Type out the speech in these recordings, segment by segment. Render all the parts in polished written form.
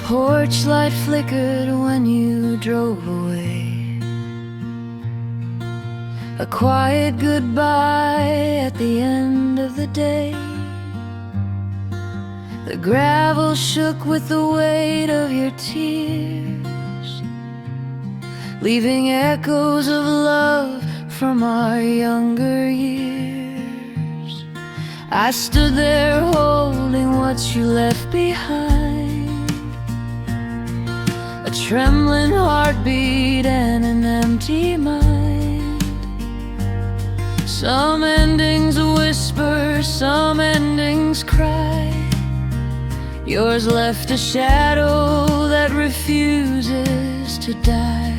porch light flickered when you drove away. A quiet goodbye at the end of the day. The gravel shook with the weight of your tears, leaving echoes of love from our younger years. I stood there holding what you left behind, a trembling heartbeat and an empty mind. Some endings whisper, some endings cry. Yours left a shadow that refuses to die.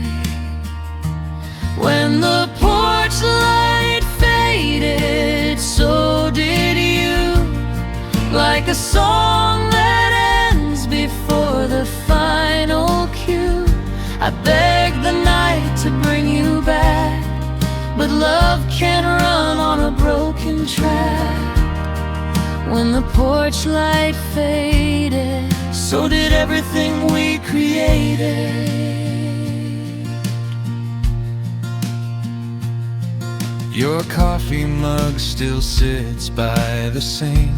When the porch light faded, so did you, like a song that ends before the final cue. I begged the night to bring you back, but love can't run on a broken track. When the porch light faded, so did everything we created. Your coffee mug still sits by the sink,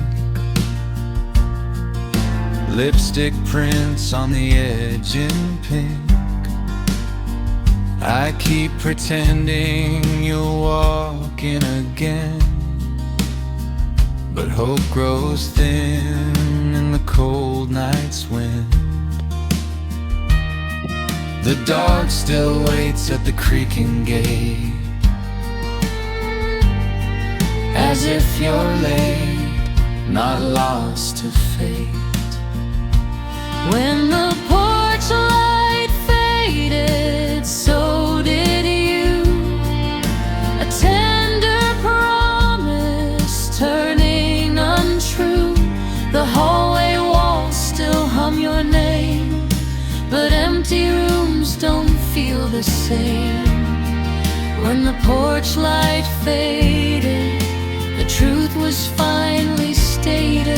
lipstick prints on the edge in pink. I keep pretending you'll walk in again, but hope grows thin in the cold night's wind. The dog still waits at the creaking gate, as if you're late, not lost to fate. When the porch light faded, so did you, a tender promise turning untrue. The hallway walls still hum your name, but empty rooms don't feel the same. When the porch light faded, the truth was finally stated.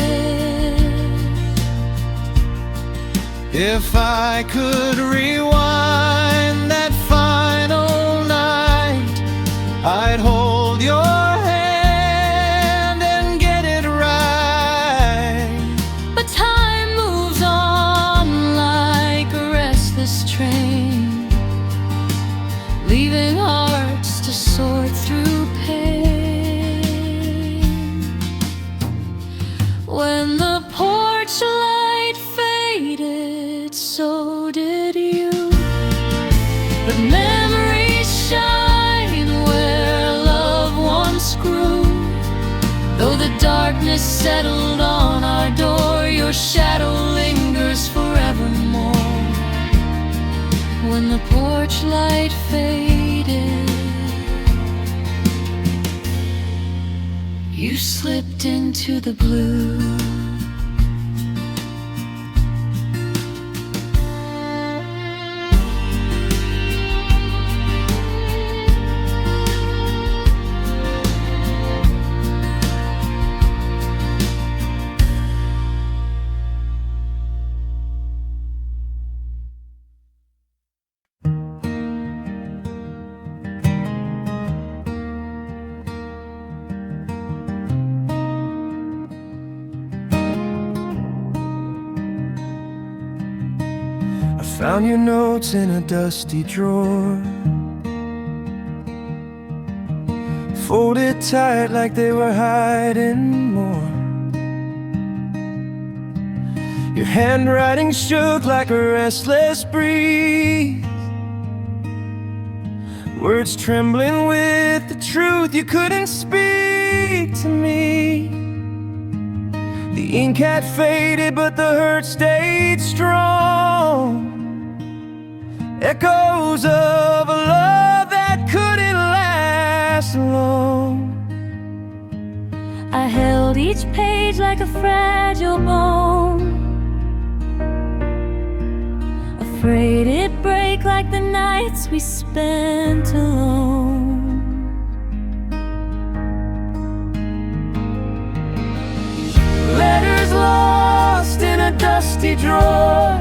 If I could rewind that final night, I'd hold your hand and get it right. But time moves on like a restless train, leaving hearts to sort through pain. When the porch light faded, so did you, but memories shine where love once grew. Though the darkness settled on our door, your shadow lingers forevermore. When the porch light faded, you slipped into the blue. Found your notes in a dusty drawer, folded tight like they were hiding more. Your handwriting shook like a restless breeze, words trembling with the truth you couldn't speak to me. The ink had faded, but the hurt stayed strong, echoes of a love that couldn't last long. I held each page like a fragile bone, afraid it'd break like the nights we spent alone. Letters lost in a dusty drawer,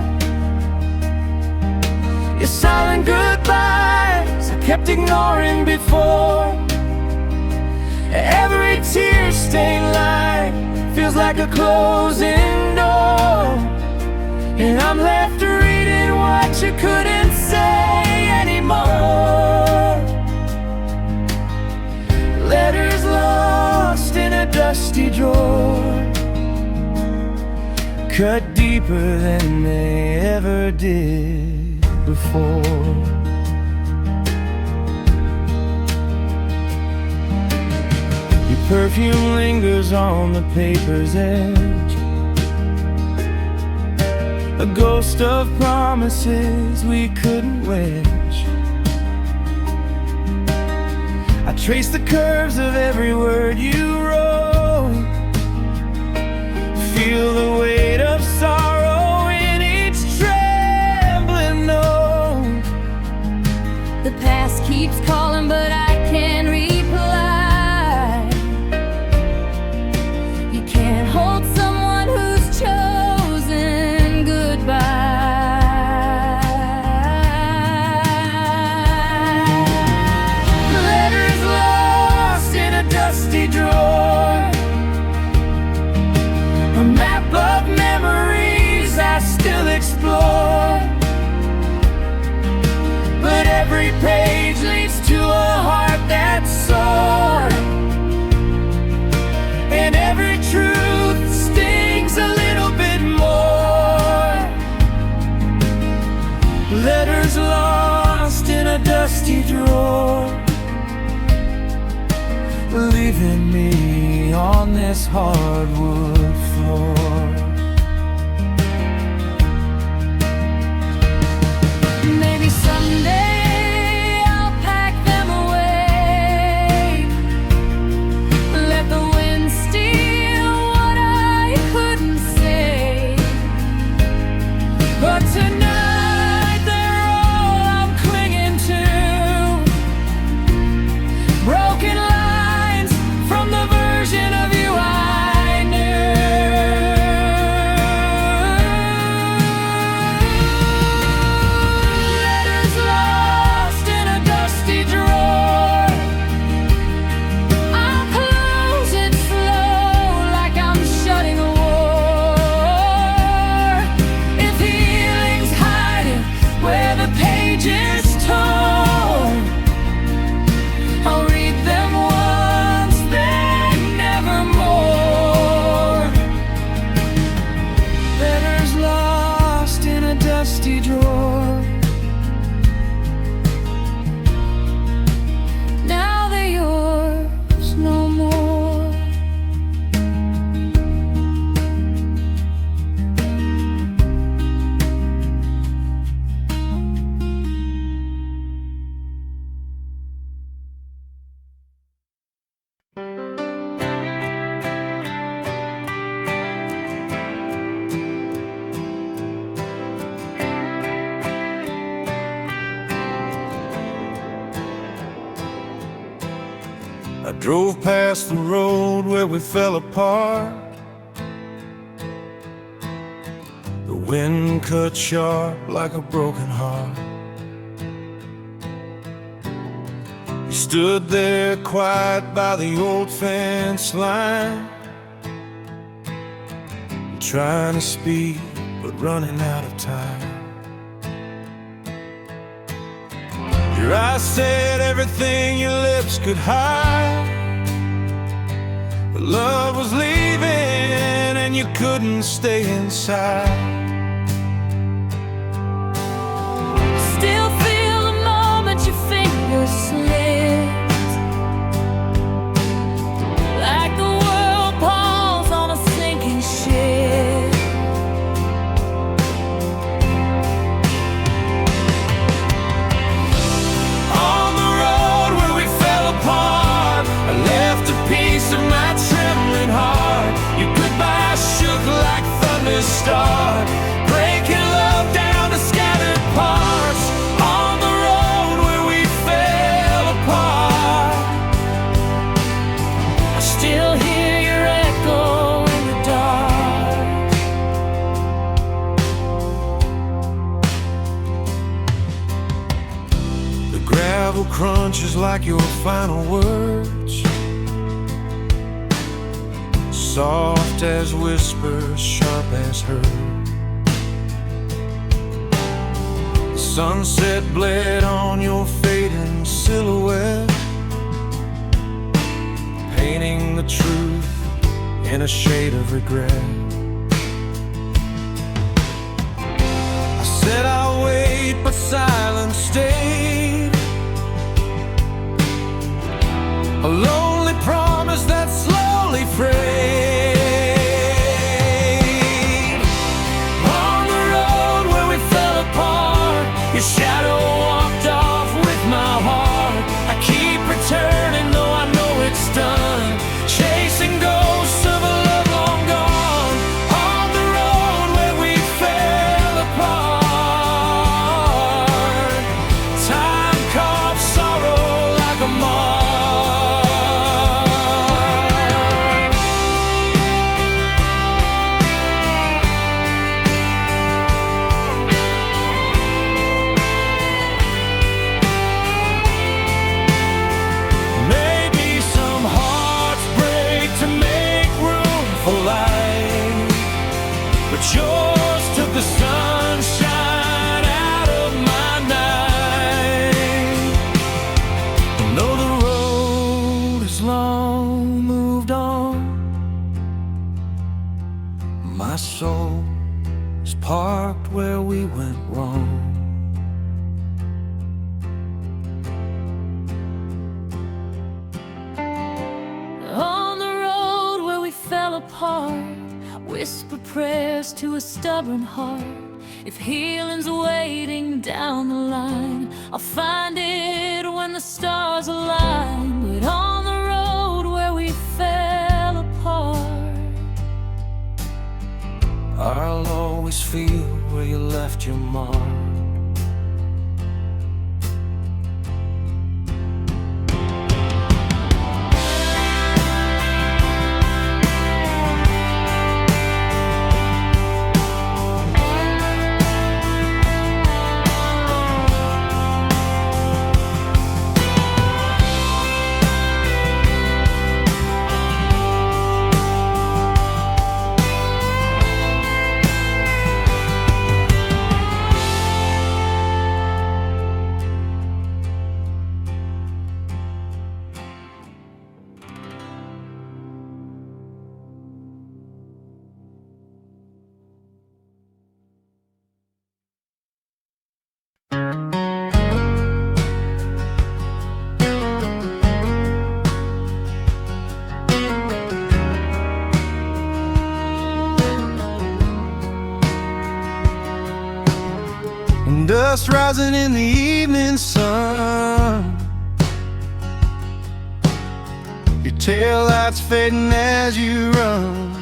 Your silent goodbyes I kept ignoring before. Every tear-stained line feels like a closing door, and I'm left reading what you couldn't say anymore. Letters lost in a dusty drawer, cut deeper than they ever did before. Your perfume lingers on the paper's edge, a ghost of promises we couldn't wedge. I trace the curves of every word you wrote, feel the weight of sorrow in each trembling note. The past keeps calling, but I can't reply. You can't hold someone who's chosen goodbye. Letters lost in a dusty drawer, a map of memories I still explore. But every page leads to a heart that's sore, and every truth stings a little bit more. Letters lost in a dusty drawer, leaving me on this hardwood floor. Maybe someday I'll pack them away, let the wind steal what I couldn't say. But tonight they're all I'm clinging to, broken lines from the version of you I knew. Letters lost in a dusty drawer, I'll close it slow like I'm shutting a war. If healing's hiding where the page is torn, I'll read them once, then nevermore. Letters lost in a dusty drawer, now they're yours no more. I drove past the road where we fell apart. The wind cut sharp like a broken heart. You stood there quiet by the old fence line, trying to speak but running out of time. Your eyes said everything your lips could hide, but love was leaving and you couldn't stay inside. Still feel the moment your fingers slipped, like the world falls on a sinking ship. On the road where we fell apart, I left a piece of my trembling heart. Your goodbye shook like thunder start, breaking love down to scattered parts. On the road where we fell apart, I still hear your echo in the dark. knuckle crunches like your final words, soft as whispers, sharp as hurt. Sunset bled on your fading silhouette, painting the truth in a shade of regret. I said I'll wait, but silence stayed, a lonely promise that slowly frayed. On the road where we fell apart, your shadow walked off with my heart. I keep returning though I know it's done, chasing ghosts of a love long gone. On the road where we fell apart, time carved sorrow like a mark. Yours took the sunshine out of my night. And though the road is long moved on, my soul is parked where we went wrong. On the road where we fell apart, whisper prayers to a stubborn heart. If healing's waiting down the line, I'll find it when the stars align. But on the road where we fell apart, I'll always feel where you left your mark. Dust rising in the evening sun, your tail lights fading as you run.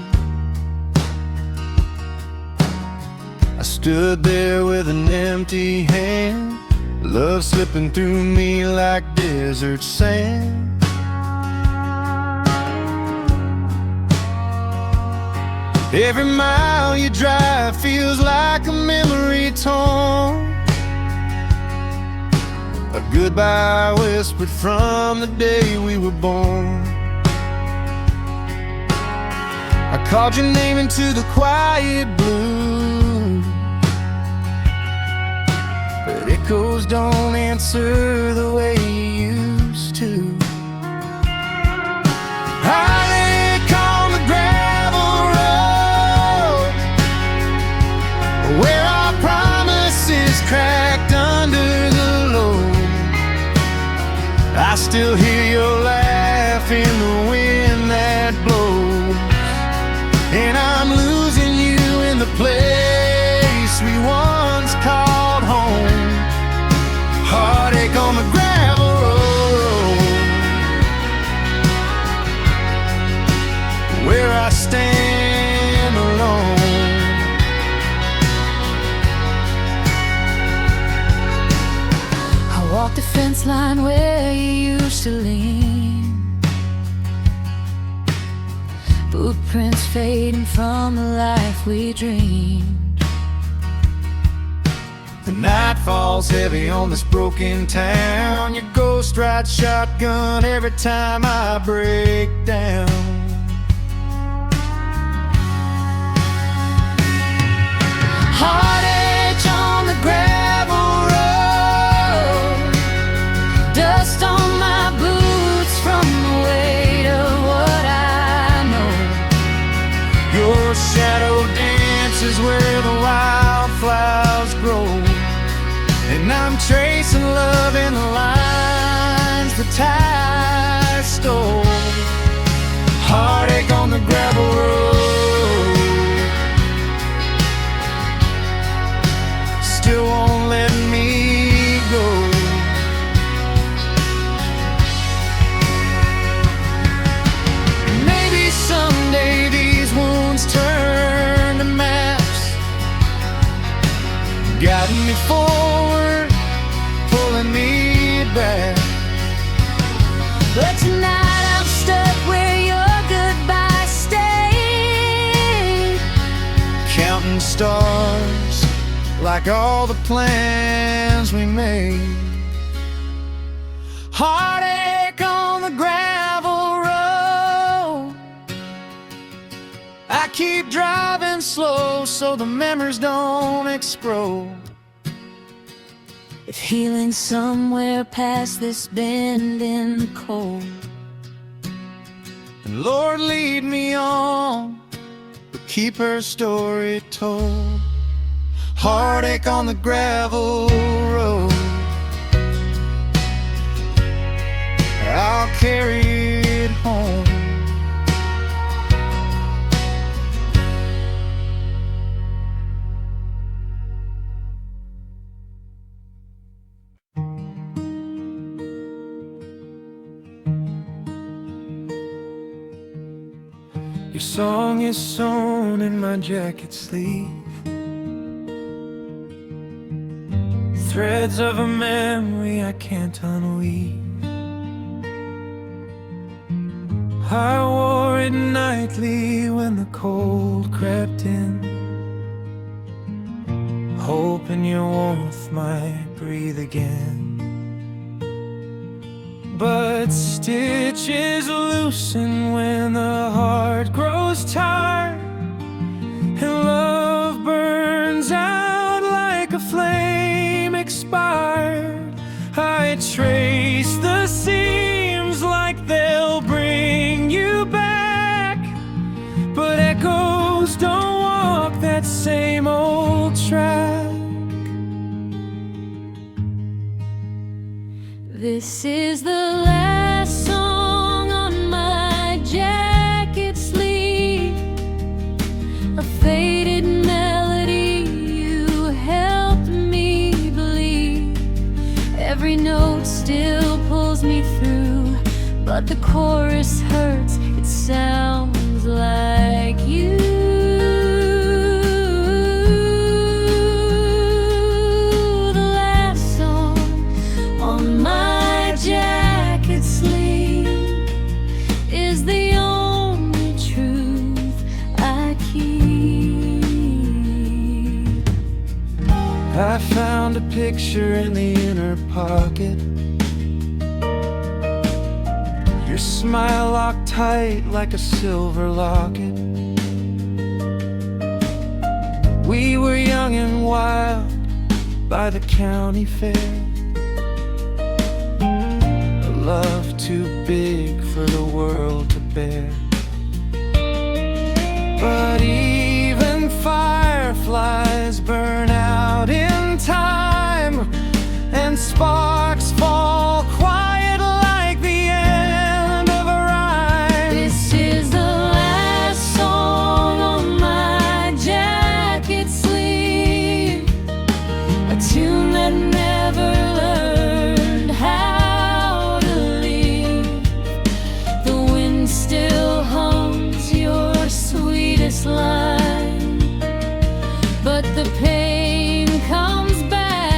I stood there with an empty hand, love slipping through me like desert sand. Every mile you drive feels like a memory torn, a goodbye whispered from the day we were born. I called your name into the quiet blue, but echoes don't answer the way you used to. Heartache on the gravel road, where our promises cracked under the load. I still hear your laugh in the wind that blows, and I'm losing you in the place we once called home. Heartache on the gravel road, where I stand alone. I walk the fence line where you used to lean, footprints fading from the life we dreamed. The night falls heavy on this broken town. Your ghost rides shotgun every time I break down. Heartache on the gravel road, dust on my boots from the weight of what I know. Your shadow dances where the wildflowers grow, and I'm tracing love in the lines the tide stole. Heartache on the gravel road, still won't let me go. Maybe someday these wounds turn to maps, guiding me forward, pulling me back. But tonight I'm stuck where your goodbye stayed, Counting stars like all the plans we made. Heartache on the gravel road, I keep driving slow so the memories don't explode. if healing somewhere past this bend in the cold. And Lord, lead me on, but keep her story told. Heartache on the gravel road, I'll carry it home. Your song is sewn in my jacket sleeve, threads of a memory I can't unweave. I wore it nightly when the cold crept in, hoping your warmth might breathe again. But stitches loosen when the heart grows tired, and love burns out like a flame expired. I trace the seams like they'll bring you back, but echoes don't walk that same old track. This is the last song on my jacket sleeve, a faded melody you helped me believe. Every note still pulls me through, but the chorus hurts, it sounds like you. I found a picture in the inner pocket, your smile locked tight like a silver locket. We were young and wild by the county fair, a love too big for the world to bear. But even fireflies burn out in time, and sparks fall quiet like the end of a rhyme. This is the last song on my jacket sleeve, a tune that never learned how to leave. The wind still hums your sweetest line, but the pain comes back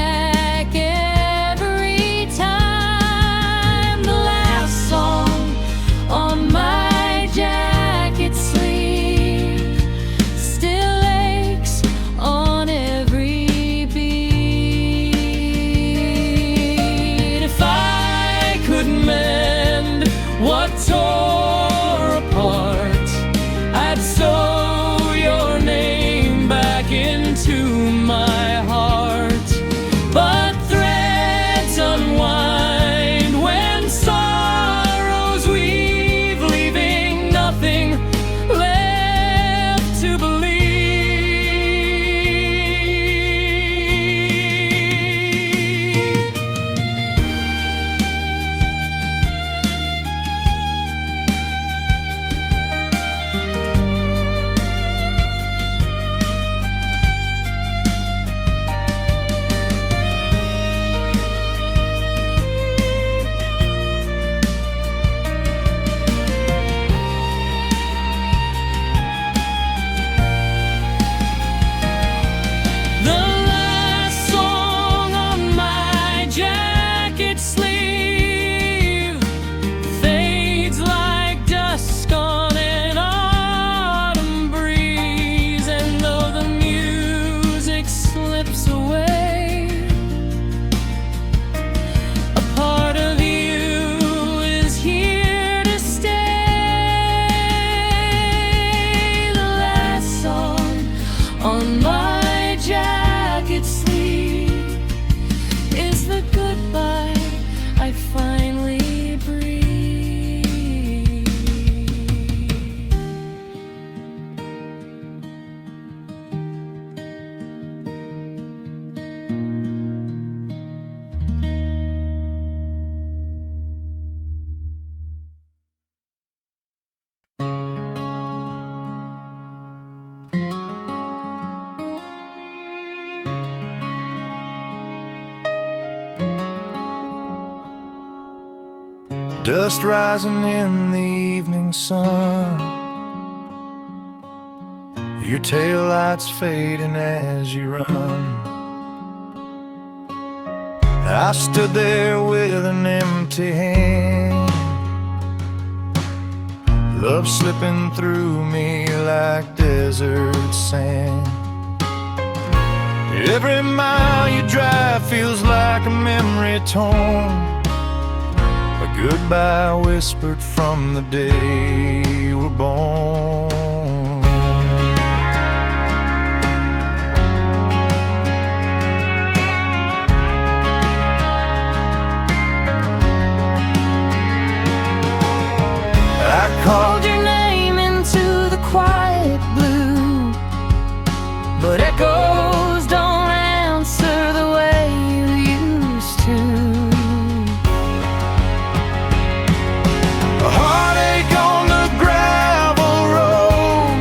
dust rising in the evening sun, your taillights fading as you run. I stood there with an empty hand, love slipping through me like desert sand. Every mile you drive feels like a memory torn, a goodbye whispered from the day you were born. I called your name into the quiet blue, but echoes don't answer the way you used to. A heartache on the gravel road,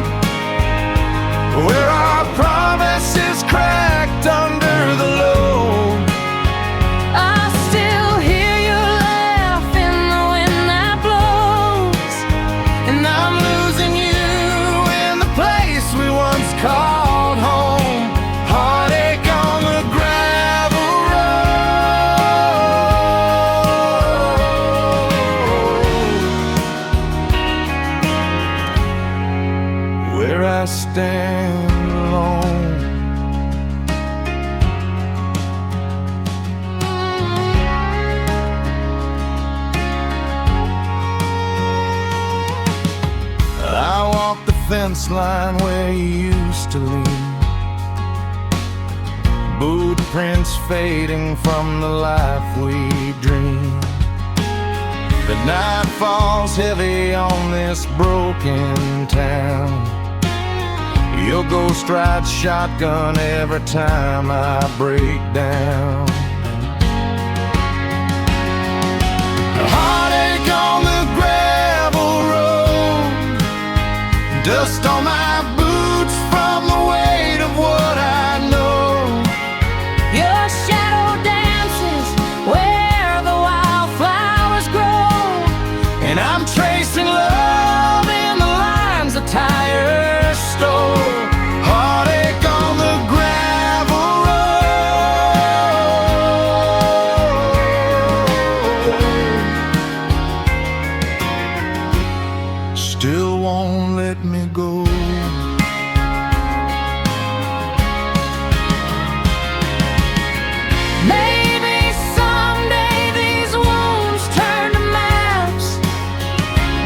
where our promises cracked under the load. I still hear you laugh in the wind that blows, and I'm losing you in the place we once called home. Heartache on the gravel road, where I stand alone. I walk the fence line where you used to lean, boot prints fading from the life we dreamed. The night falls heavy on this broken town. Your ghost rides shotgun every time I break down. A heartache on the gravel road, dust on my boots from the weight of what I know. Your shadow dances where the wildflowers grow, and I'm tracing love in the lines of tires stole. Heartache on the gravel road, still won't let me go. Maybe someday these wounds turn to maps,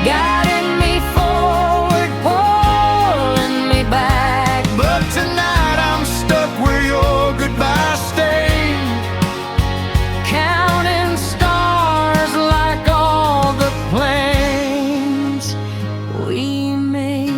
guiding me forward, pulling me back. But tonight I'm stuck where your goodbye stayed, counting stars like all the plans we made.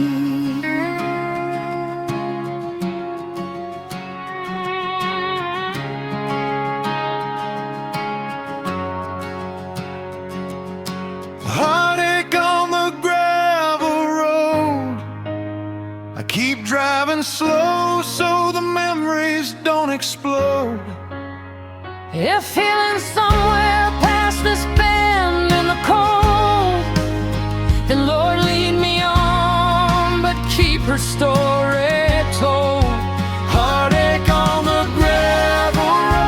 Heartache on the gravel road, I keep driving slow so the memories don't explode. If healing somewhere past this bend in the cold, then Lord lead me on, but keep her story told. Heartache on the gravel road,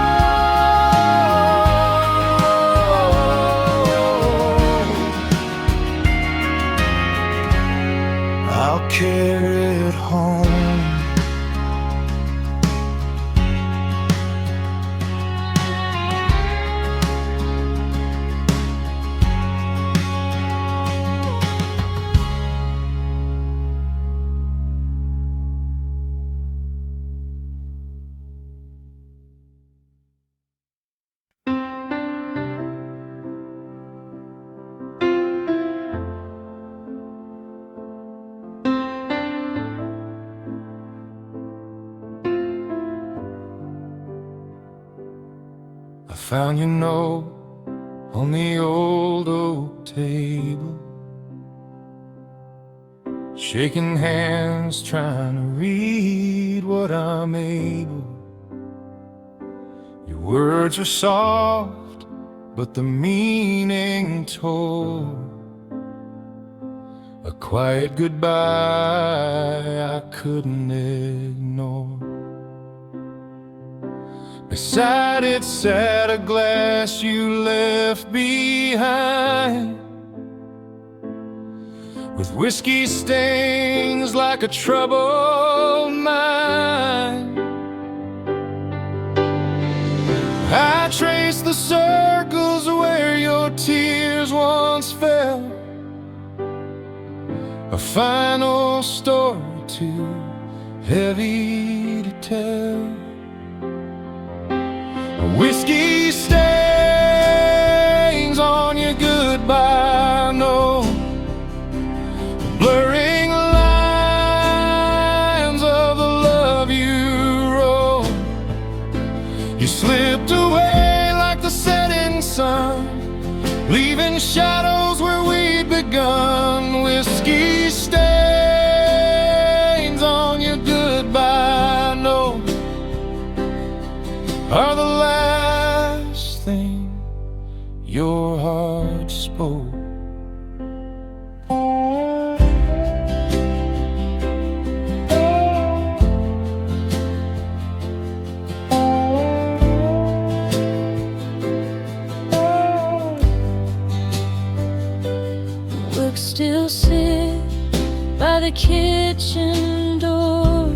I'll carry it home. I found your note on the old oak table, shaking hands, trying to read what I'm able. Your words are soft, but the meaning told. A quiet goodbye I couldn't ignore. Beside it sat a glass you left behind, with whiskey stains like a troubled mind. I traced the circles where your tears once fell, a final story too heavy to tell. Whiskey stains on your goodbye note, blurring lines of the love you wrote. You slipped away like the setting sun, leaving shadows where we'd begun. Whiskey stains on your goodbye note are the last thing your heart spoke. Work still sit by the kitchen door,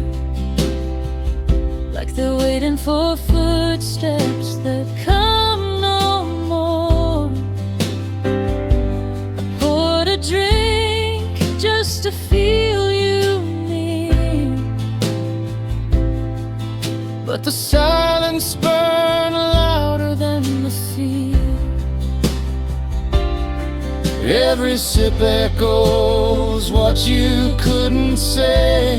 like they're waiting for footsteps that come no more. I poured a drink just to feel you near, But the silence burned louder than the fear. Every sip echoes what you couldn't say,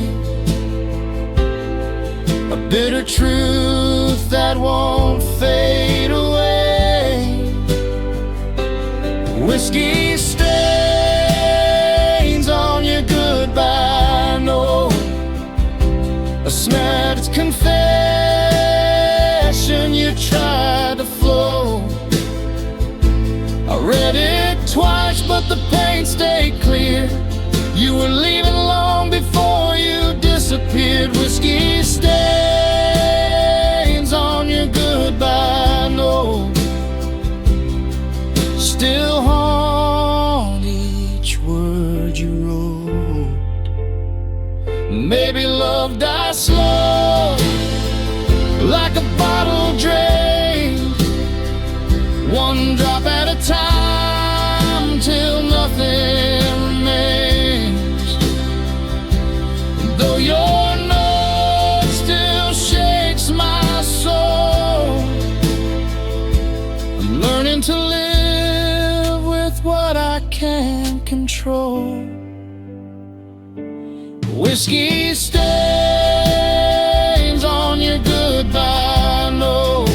a bitter truth that won't fade away. Whiskey stains on your goodbye note, a smashed confession you tried to float. I read it twice, but the paint stayed clear. You were leaving long before you disappeared. Whiskey stains on your goodbye note, still haunt each word you wrote. Maybe love dies slow, like a bottle drained, one drop at a time till nothing remains. Though your note still shakes my soul, I'm learning to live with what I can't control. Whiskey stains on your goodbye note,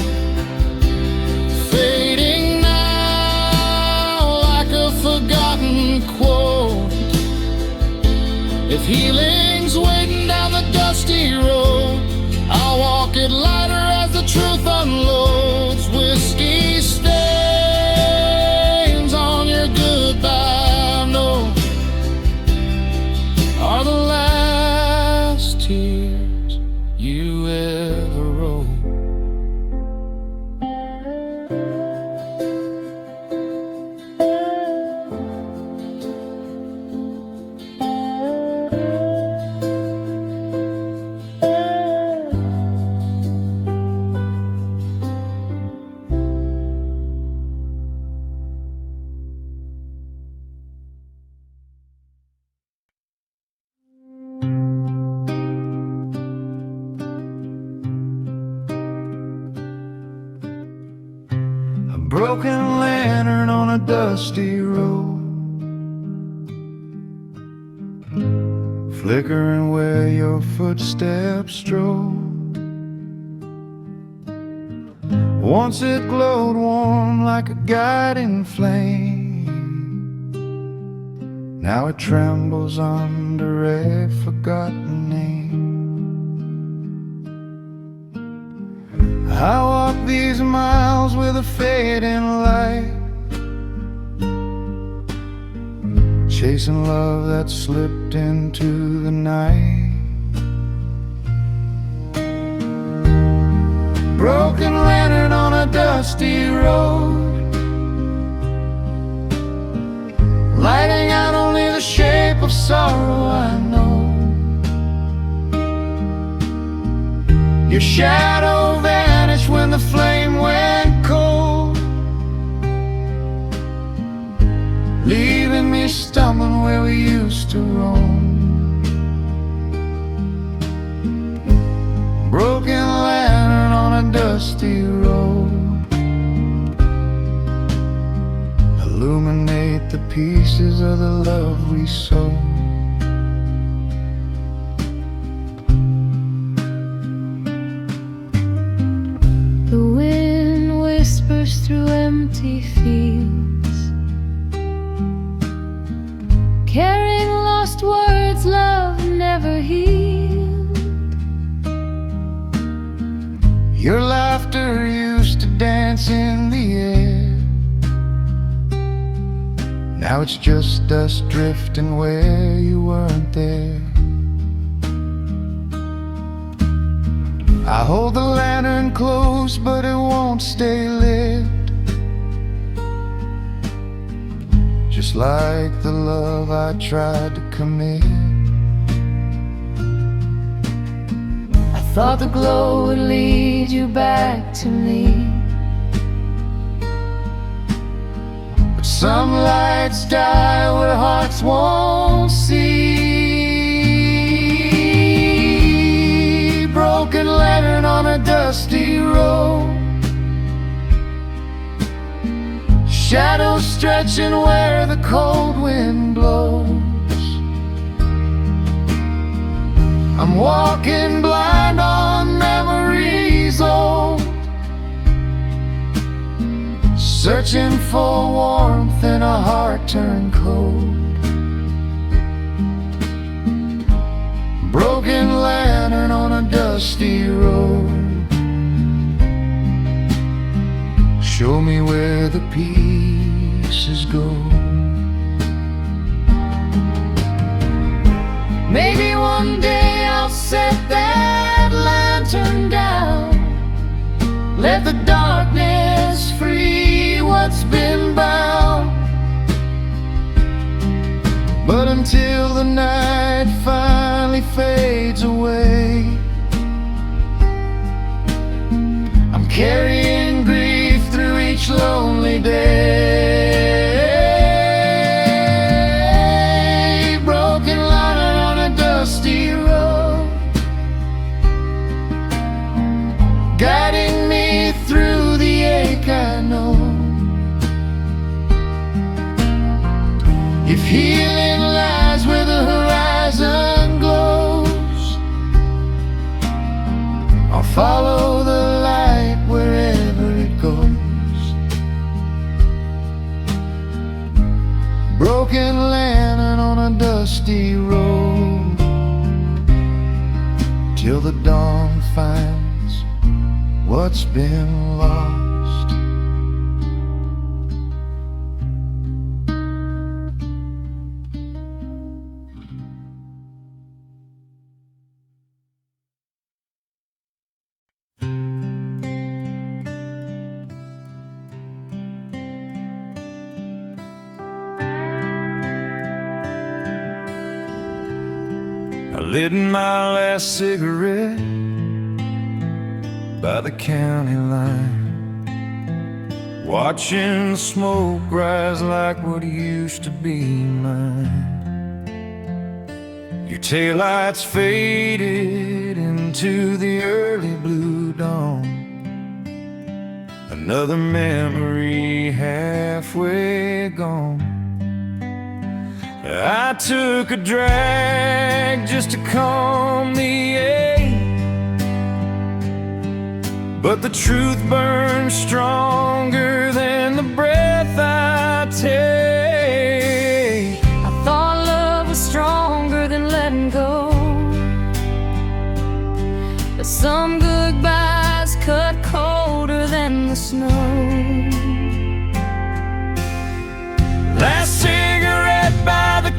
fading now like a forgotten quote. If healing's waiting down the dusty road, I'll walk it lighter as the truth unloads. Whiskey stains on your goodbye note are the last tears you ever wrote. A broken lantern on a dusty road, flickering where your footsteps strode. Once it glowed warm like a guiding flame, now it trembles under a forgotten name. I walk these miles with a fading light, chasing love that slipped into the night. Broken lantern on a dusty road, lighting out only the shape of sorrow I know. Your shadow vanished when the flame went cold, leaving me stumbling where we used to roam. Broken lantern on a dusty road, illuminate the pieces of the love we sold. The wind whispers through empty fields, carrying lost words love never healed. Your laughter used to dance in the air, now it's just us drifting where you weren't there. I hold the lantern close, but it won't stay lit, just like the love I tried to commit. I thought the glow would lead you back to me, but some lights die where hearts won't see. Broken lantern on a dusty road, shadows stretching where the cold wind blows. I'm walking blind on memories old, searching for warmth in a heart turned cold. Broken lantern on a dusty road, show me where the pieces go. Maybe one day I'll set that lantern down, let the darkness free what's been bound. But until the night finally fades away, I'm carrying grief through each lonely day. Broken lantern on a dusty road, guiding me through the ache I know. If healing lies where the horizon glows, I'll follow the light wherever it goes. Broken lantern on a dusty road, till the dawn finds what's been lost. I lit my last cigarette by the county line, watching the smoke rise like what used to be mine. Your taillights faded into the early blue dawn, another memory halfway gone. I took a drag just to calm the ache, but the truth burns stronger than the breath I take. I thought love was stronger than letting go, but some goodbyes cut colder than the snow. Last cigarette by the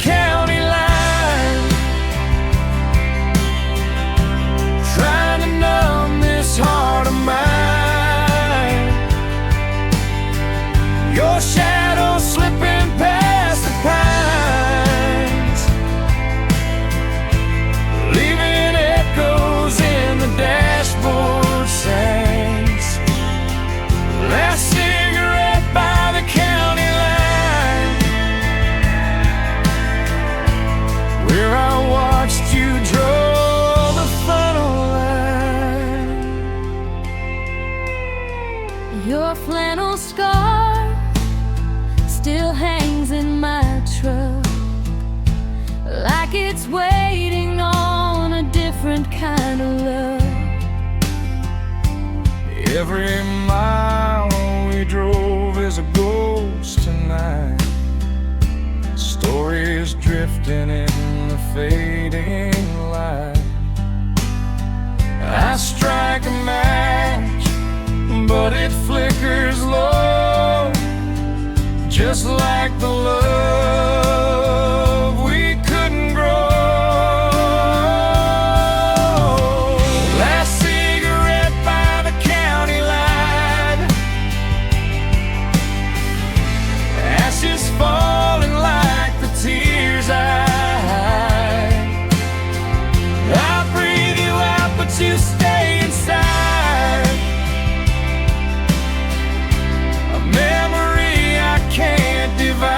Every mile we drove is a ghost tonight. Stories drifting in the fading light. I strike a match, but it flickers low, just like the love we couldn't grow. Last cigarette by the county line, ashes falling like the tears I hide. I breathe you out, but you stay inside. A memory I can't divide.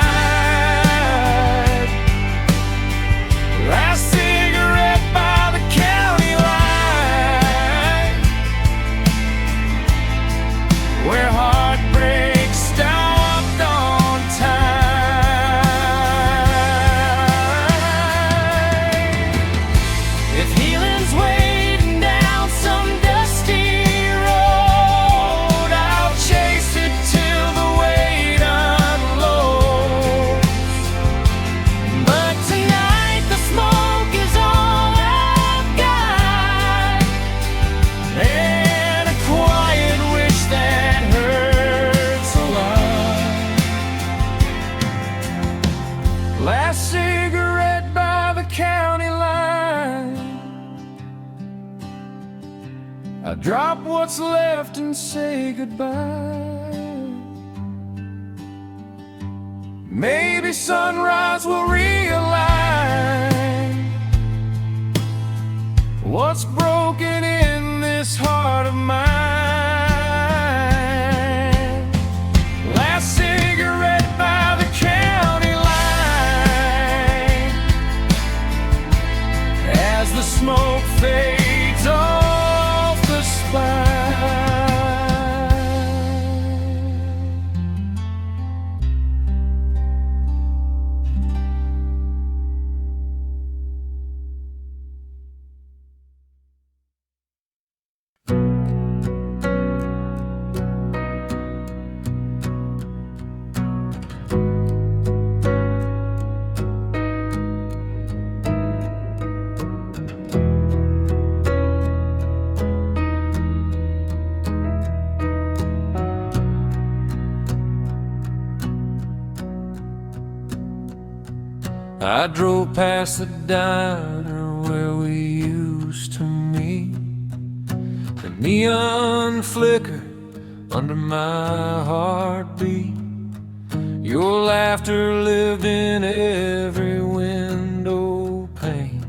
Last cigarette by the county line, where heartbreak stopped on time. If healing's waiting down some dusty road, I'll chase it till the weight unloads. But tonight the smoke is all I've got, and a quiet wish that hurts a lot. Last cigarette by the county line, I drop what's left and say goodbye. Maybe sunrise will realign what's broken in this heart of mine. Last cigarette by the county line, as the smoke fades off the spine. I drove past the diner where we used to meet. The neon flickered under my heartbeat. Your laughter lived in every window pane.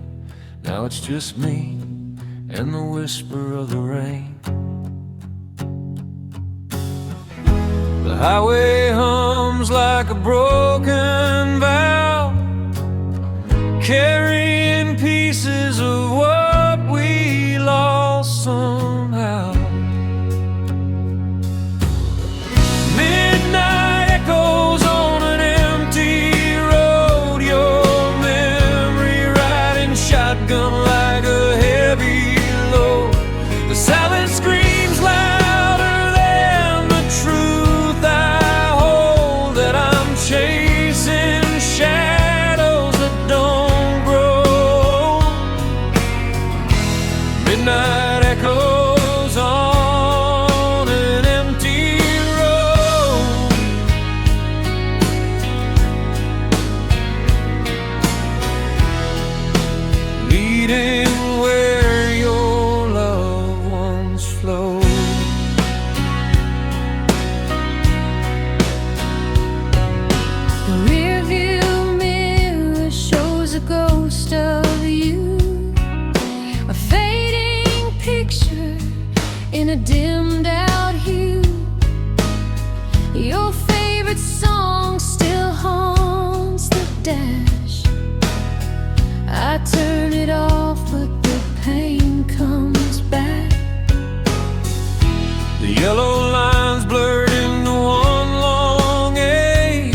Now it's just me and the whisper of the rain. The highway hums like a broken valve, carrying pieces of what we lost somehow. Midnight echoes on an empty road, your memory riding shotgun like a heavy load. The silence screams louder than the truth I hold, that I'm chasing shadows that don't grow. Midnight echoes on an empty road. Leading where your love once flowed. The rearview mirror shows a ghost of you, a fading picture in a dimmed out hue. Your favorite song still haunts the dash. I turn it off, but the pain comes back. The yellow lines blurred into one long ache,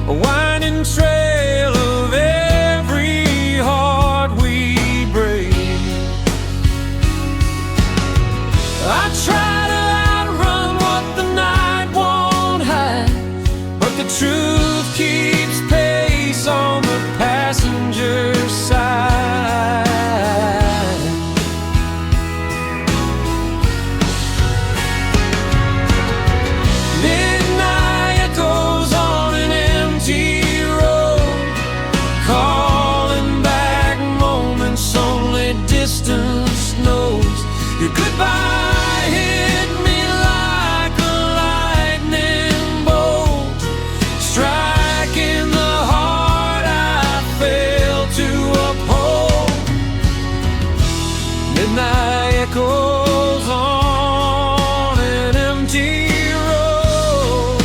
a winding trail of every heart we break. Your goodbye hit me like a lightning bolt, striking the heart I failed to uphold. Midnight echoes on an empty road.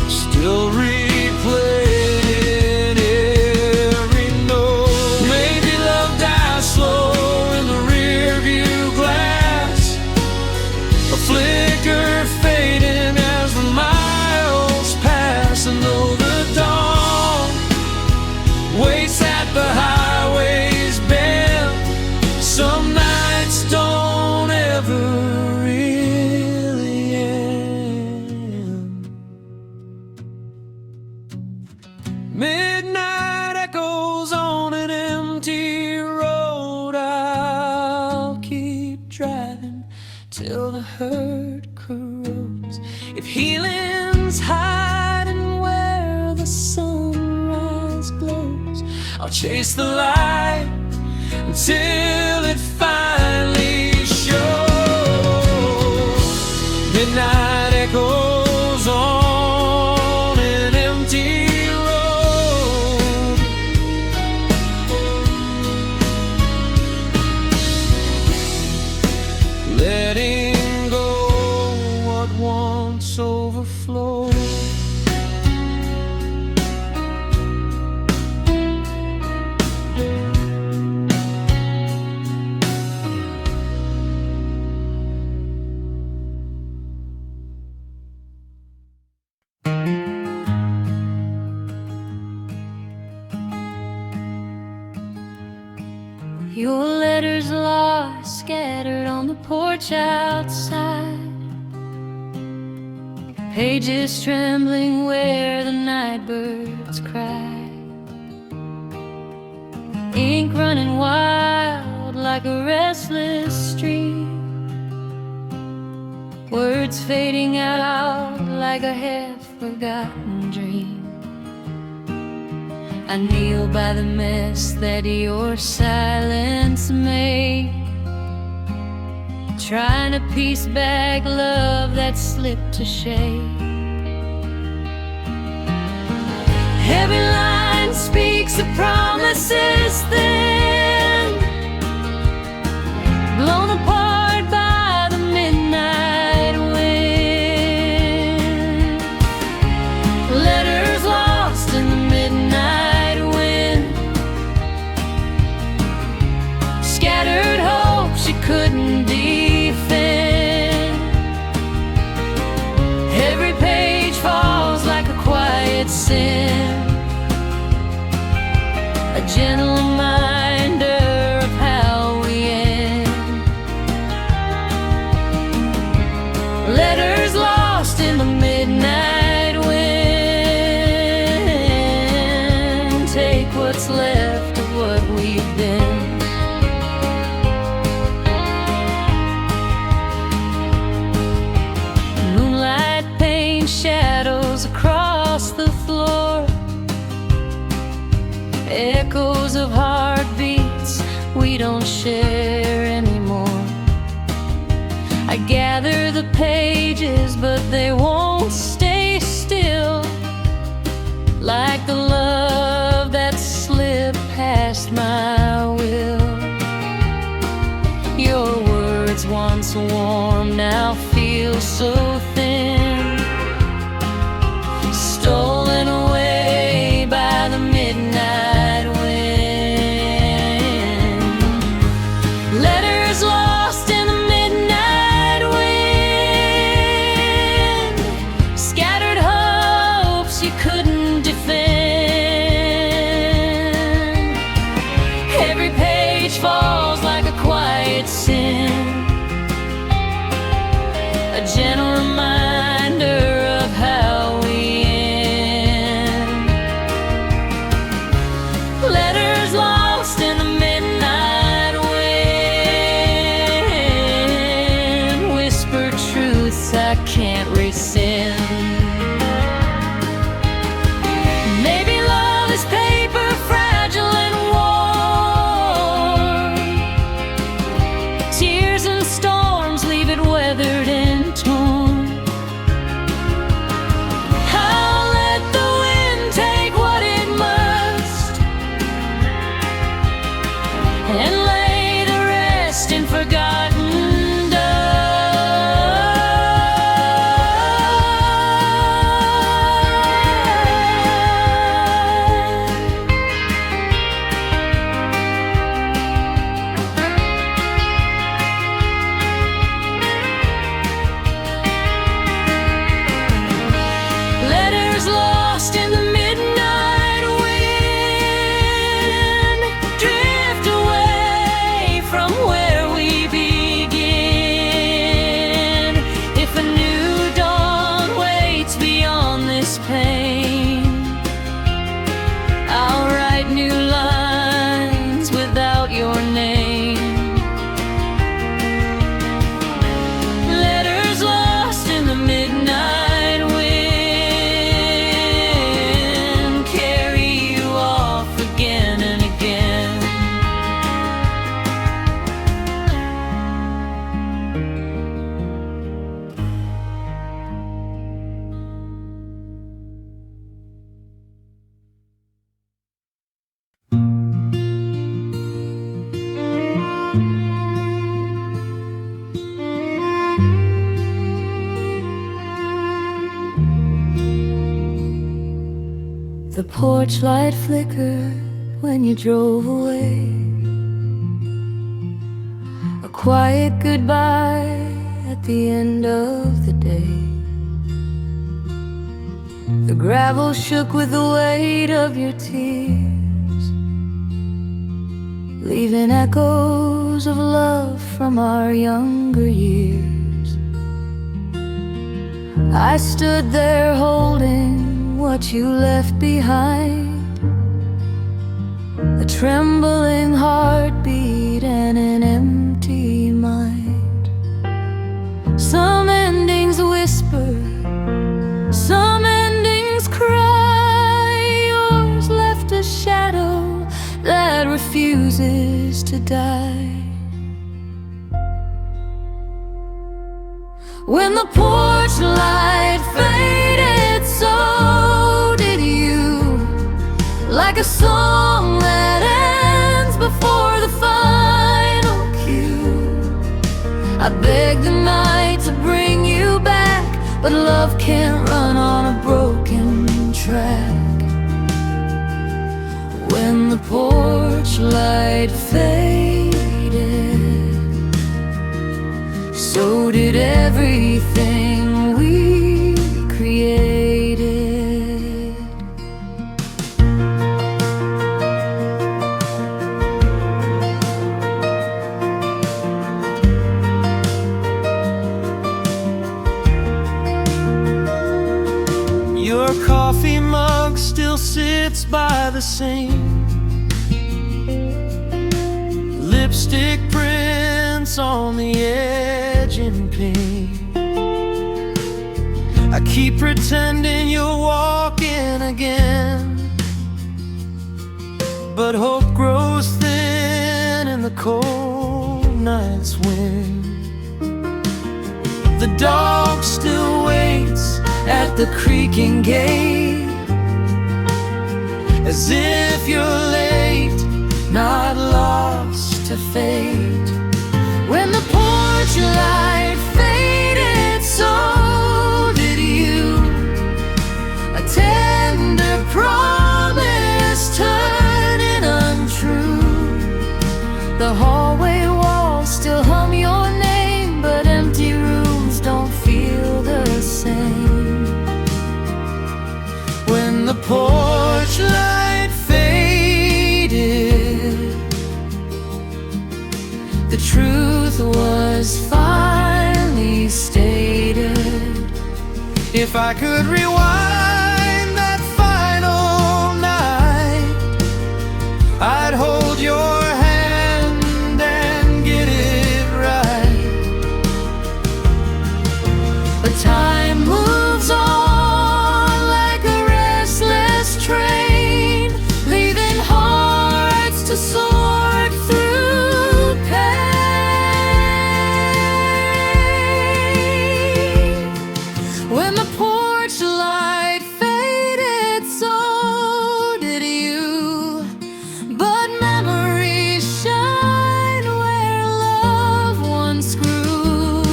Still replaying every note. Maybe love dies slow in the rear view glass, a flicker fading as the miles pass. And though the dawn waits at the highway's bend, some nights don't ever really end. Midnight echoes on an empty road. I'll keep driving till the hurt corrodes. If healing's hiding where the sunrise glows, I'll chase the light until it finally shows. Midnight echoes on an empty road. Letting go what once overflowed. Your letters lost, scattered on the porch outside. Pages trembling where the night birds cry. Ink running wild like a restless stream. Words fading out like a half-forgotten dream. I kneel by the mess that your silence made, trying to piece back love that slipped to shade. Every line speaks of promises then, blown apart by the midnight wind. Letters lost in the midnight wind, scattered hopes you couldn't defend. Every page falls like a quiet sin, a gentle reminder of how we end. Letters lost in the midnight wind, take what's left of what we've been. Moonlight paints shadows across the floor, echoes of heartbeats we don't share anymore. I gather the pages, but they won't stay still, like the love that slipped past my will. Your words once warm now feel so thin, stolen away by the midnight wind. Letters lost in the midnight wind, scattered hopes you couldn't defend. Every page falls like a quiet sin, a gentle reminder of how we end. Letters lost in the midnight wind, whisper truths I can't rescind. Maybe love is paper framed porch light flickered when you drove away. A quiet goodbye at the end of the day. The gravel shook with the weight of your tears, leaving echoes of love from our younger years. I stood there holding what you left behind, a trembling heartbeat and an empty mind. Some endings whisper, some endings cry. Yours left a shadow that refuses to die. When the porch light faded, so did you, like a song that ends before the final cue. I begged the night to bring you back, but love can't run on a broken track. When the porch light faded, so did everything we created. Your coffee mug still sits by the sink, lipstick prints on the edge in pink. I keep pretending you're walking again, but hope grows thin in the cold night's wind. The dog still waits at the creaking gate, as if you're late, not lost to fate. When the porch light faded, so did you, a tender promise turning untrue. The hallway walls still hum your name, but empty rooms don't feel the same. When the porch light faded, the truth was finally stated. If I could rewind that final night, I'd hold your hand and get it right. But time moves on like a restless train, leaving hearts to sort through pain. When the porch light faded, so did you, but memories shine where love once grew.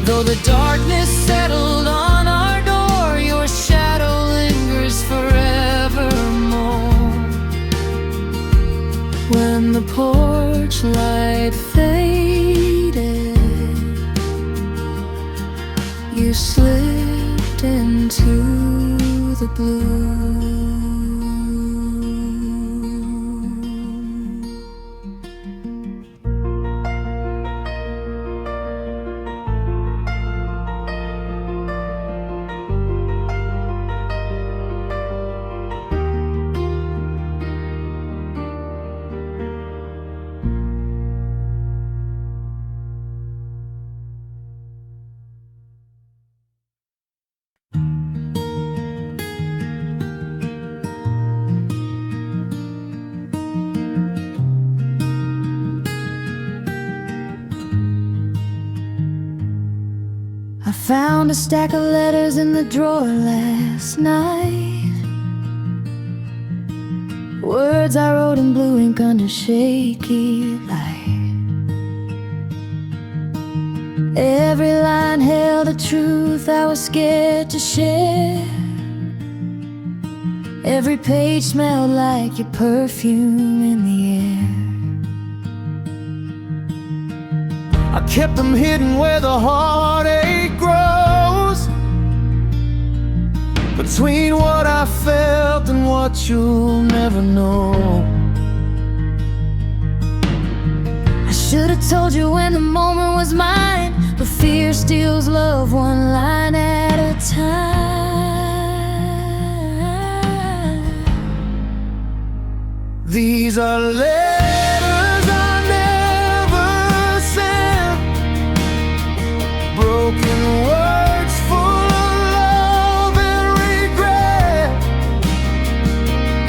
Though the darkness settled on our door, your shadow lingers forevermore. When the porch light faded, you slipped into the blue. I found a stack of letters in the drawer last night, words I wrote in blue ink under shaky light. Every line held a truth I was scared to share, Every page smelled like your perfume in the air. I kept them hidden where the heartache grows, between what I felt and what you'll never know. I should have told you when the moment was mine, but fear steals love one line at a time. These are letters I never sent, broken words full of love and regret.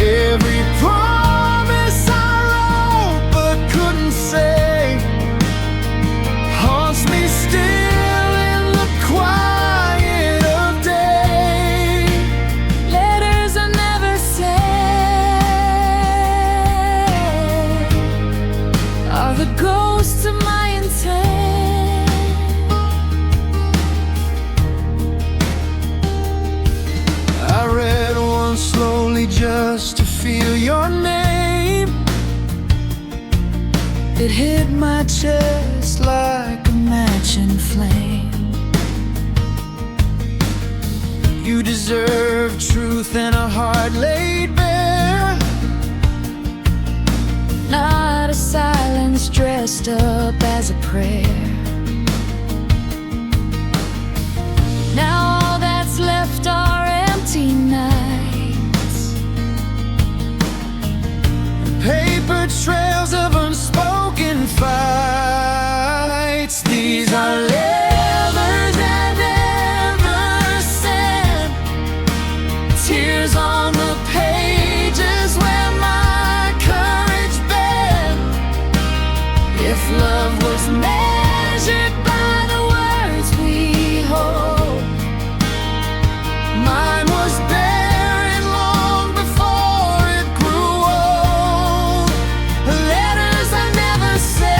Every promise I wrote but couldn't say haunts me still in the quiet of day. Letters I never said are the ghosts of my intent. I read one slowly just to feel your name. It hit my chest like a match in flame. You deserve truth and a heart laid bare, Not a silence dressed up as a prayer. Now all that's left are empty nights, paper trails of unspoken fights. These are letters I never sent, tears on the pages where my courage bent. If love was measured by the words we hold, mine was buried long before it grew old. Letters I never said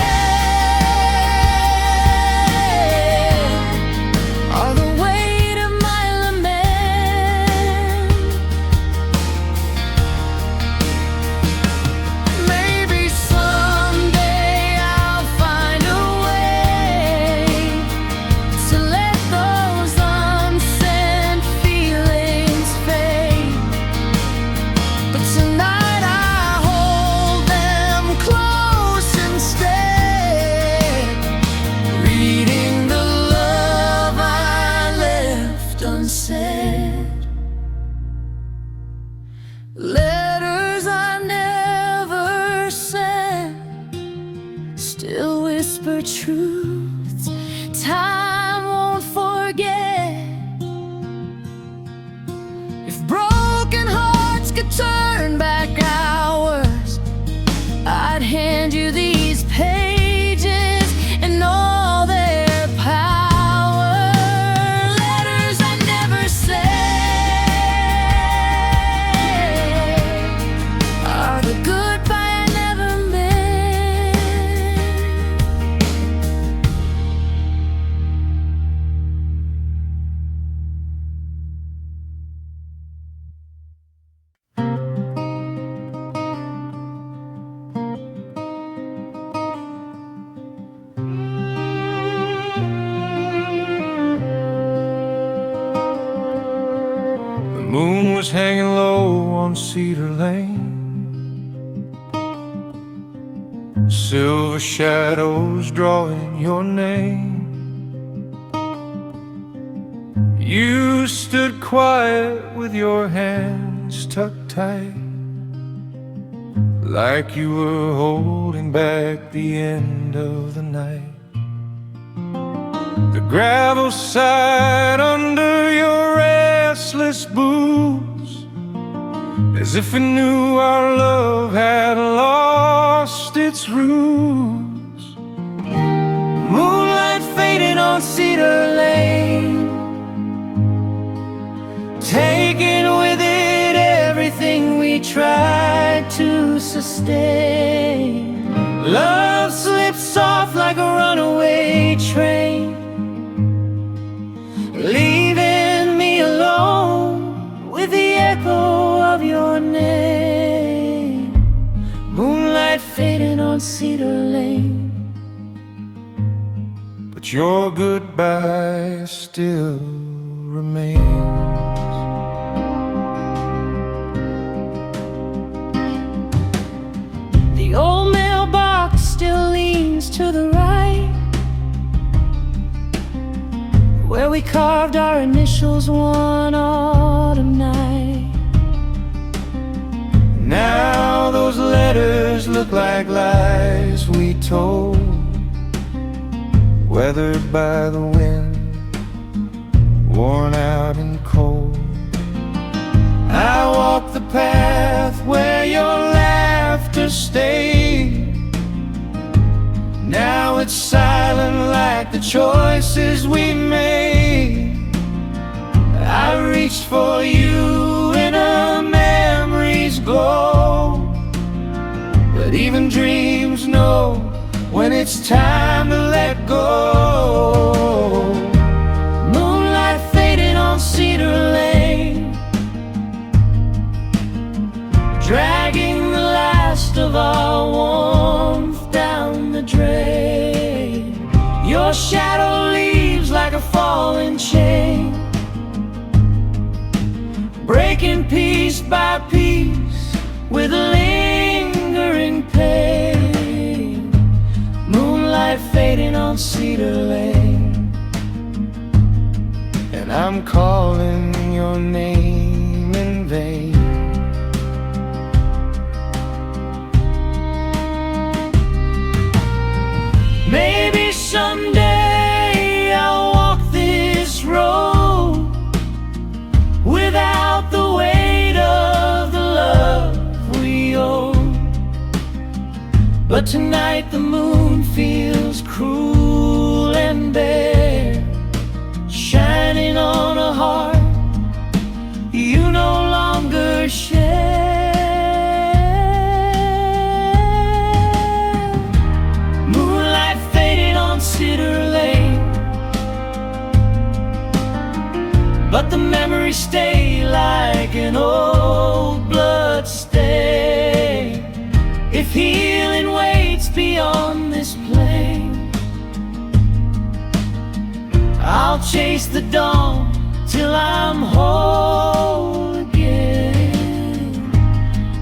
are the weight of my lament. Maybe someday I'll find a way to let those unsent feelings fade, but tonight I hold them close instead, reading the love I left unsaid. Letters I never sent still whisper truths time won't forget. If broken hearts could turn back hours, I'd hand you these pages and all their power. Letters I never said are the goodbye I never meant. The moon was hanging low on Cedar Lane, silver shadows drawing your name. You stood quiet with your hands tucked tight, like you were holding back the end of the night. The gravel side under your restless boots, as if we knew our love had lost its roots. Moonlight fading on Cedar Lane, taking with it everything we tried to sustain. Love slips off like a runaway train, leaving me alone with the echo of your but your goodbye still remains. The old mailbox still leans to the right, where we carved our initials one autumn night. Now those letters look like lies we told, weathered by the wind, worn out and cold. I walk the path where your laughter stayed. Now it's silent like the choices we made. I reached for you in a memory's glow, but even dreams know when it's time to let go. Moonlight faded on Cedar Lane, dragging the last of our warmth down the drain. Your shadow leaves like a falling chain, breaking piece by piece with lingering pain. Moonlight fading on Cedar Lane, and I'm calling your name in vain. Maybe someday I'll walk this road without the weight of the love we owe. But tonight the moon feels cruel and bare, shining on a heart you no longer share. Moonlight faded on Cedar Lane, but the memories stay like an old blood stain. If healing waits beyond this plane, I'll chase the dawn till I'm whole again.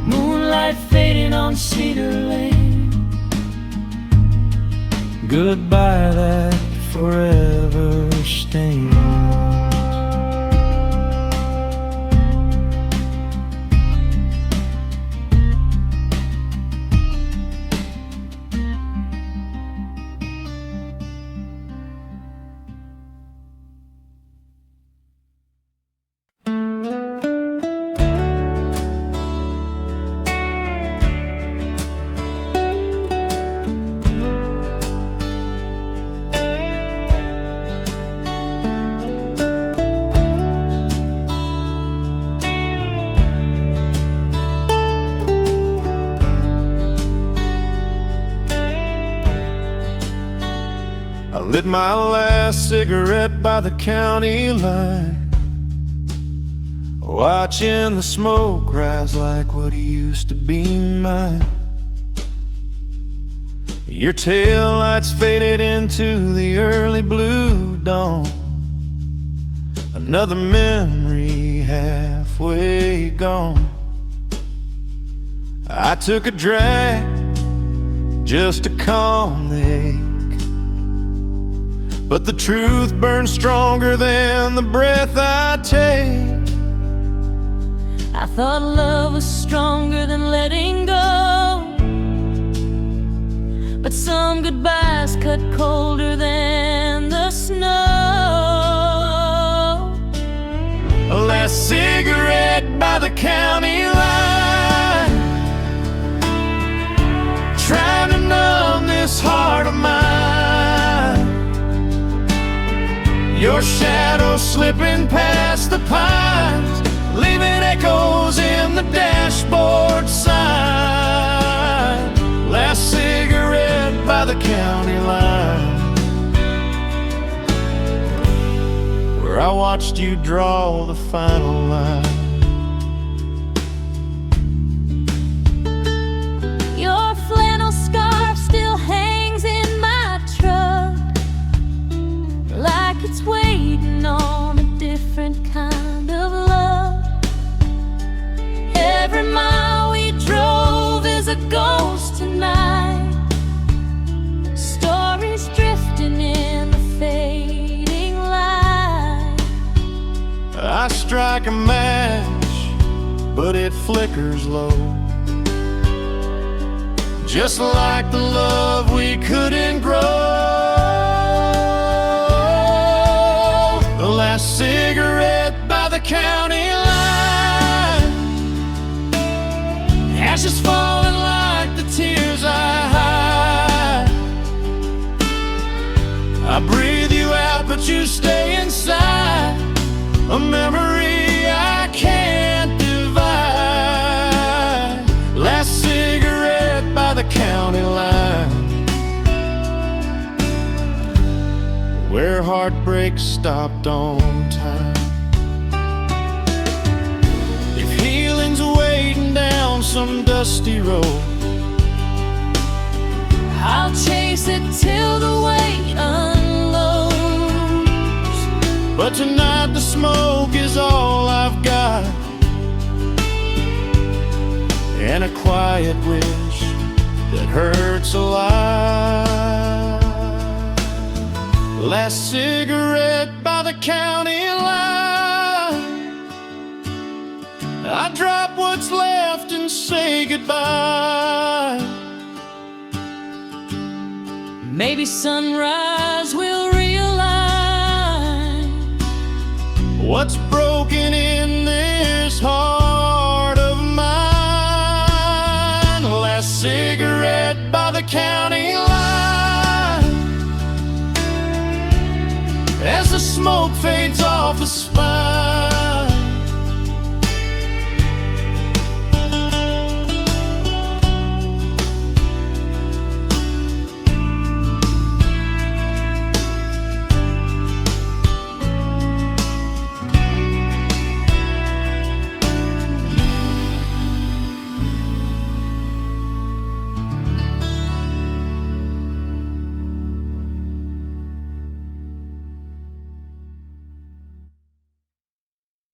Moonlight fading on Cedar Lane, goodbye that forever stains. I lit my last cigarette by the county line, watching the smoke rise like what used to be mine. Your taillights faded into the early blue dawn, another memory halfway gone. I took a drag just to calm the ache, but the truth burns stronger than the breath I take. I thought love was stronger than letting go, but some goodbyes cut colder than the snow. A last cigarette by the county line, trying to numb this heart of mine. Your shadow slipping past the pines, leaving echoes in the dashboard sign. Last cigarette by the county line, where I watched you draw the final line. Your flannel scarf still hangs in my truck, strike a match, but it flickers low. Just like the love we couldn't grow. The last cigarette by the county line, ashes falling like the tears I hide. I breathe you out, but you stay inside, a memory I can't divide. Last cigarette by the county line, where heartbreak stopped on time. If healing's waiting down some dusty road, I'll chase it till the weight unloads. but tonight the smoke is all I've got, and a quiet wish that hurts a lot. Last cigarette by the county line, I drop what's left and say goodbye. Maybe sunrise will realign What's broken in this heart of mine? Last cigarette by the county line, as the smoke fades off the spine.